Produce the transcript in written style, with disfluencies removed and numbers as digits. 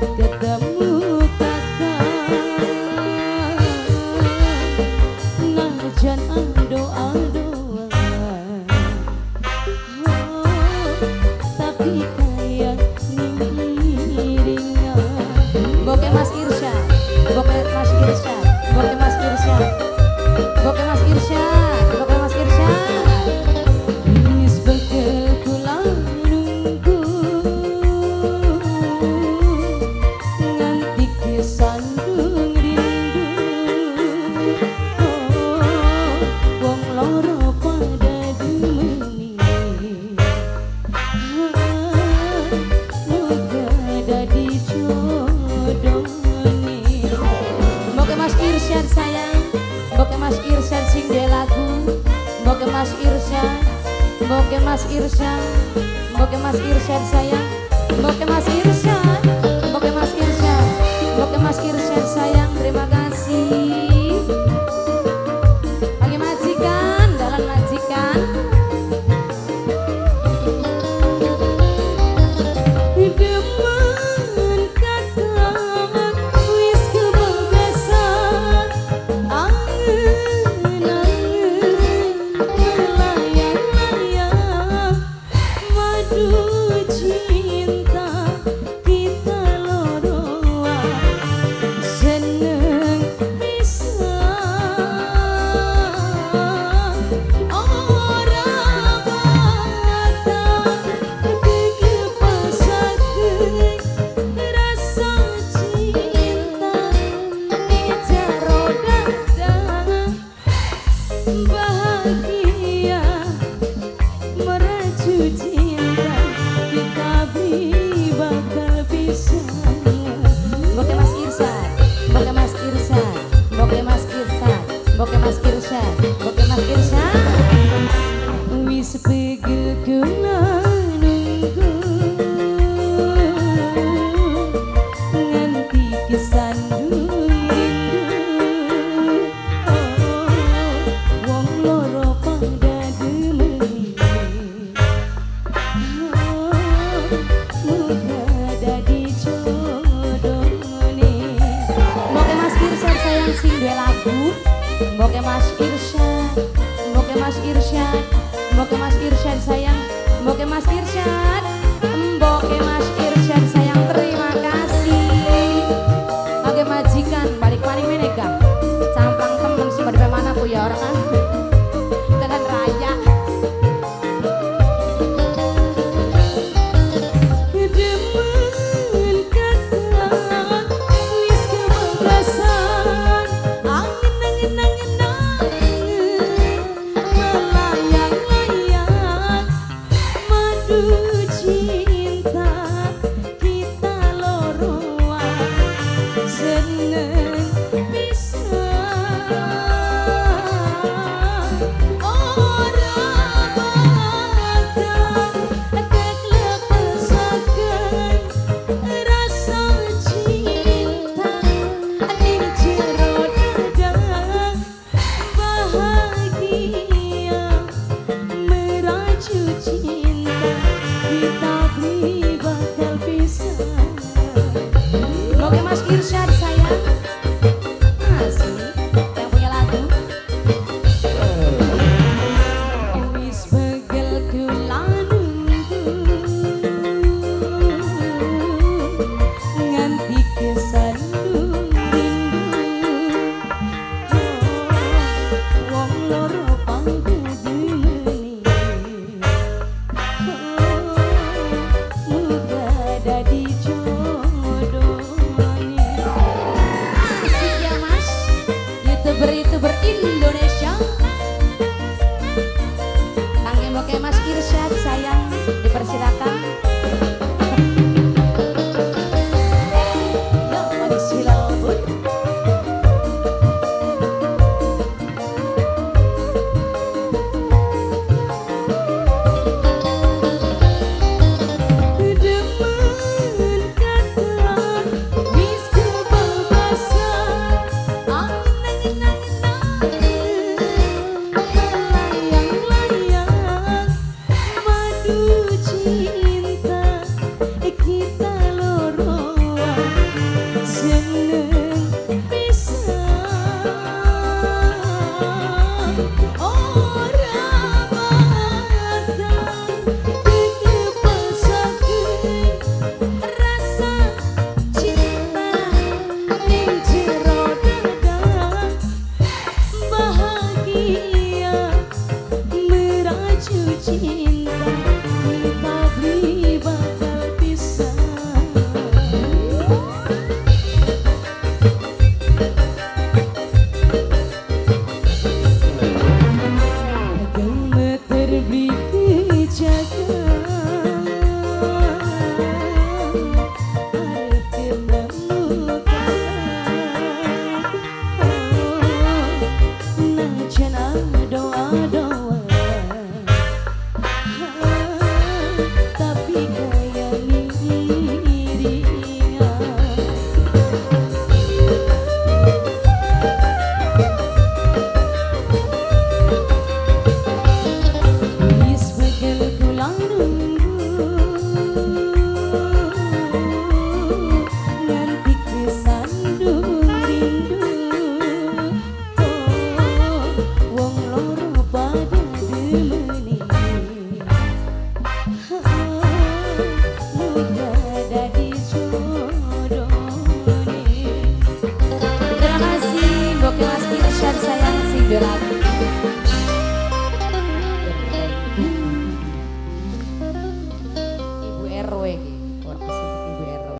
ketemu kakak najan doa-doa tapi kayak miringnya boke Mas Irsyad boke Mas Irsyad boke Mas Irsyad boke Mas Irsyad boke Mas Irsyad wis bekel kula nunggu nganti kesandung rindu wong loro pada demeni moga dadi jodone boke Mas Irsyad sayang boke Mas Irsyad sing de lagu boke Mas Irsyad boke Mas Irsyad boke Mas Irsyad sayang boke Mas Irsyad boke Mas Irsyad boke Mas Irsyad sayang terima kasih bagi majikan dalam majikan demen kakak wis kebablasan angen-angen melayang-layang madu cinta kita loroa seneng pisan ora bakal digepasakeun rasa cinta di jero dada bahagia meraju cinta kita beli bakal bisa boke Mas Irsyad boke Mas Irsyad boke Mas Irsyad boke Mas Irsyad boke Mas Irsyad wis pegel kula nunggu nganti kesandung rindu wong loro pada demeni moga dadi jodone boke Mas Irsyad sayang sing duwe lagu boke Mas Irsyad boke Mas Irsyad boke Mas Irsyad sayang boke Mas Irsyad boke Mas Irsyad sayang terima kasih bagi majikan balik paling menega camplang temen sih pada mana bu ya orang kan dengan raya demen kakak wis kebablasan angen-angen melayang-layang madu cinta kita loroa seneng pisan ora bakal diklepasakeun rasa cinta di jero dada bahagia meraju cinta kita beli bakal bisa boke Mas Irsyad sayang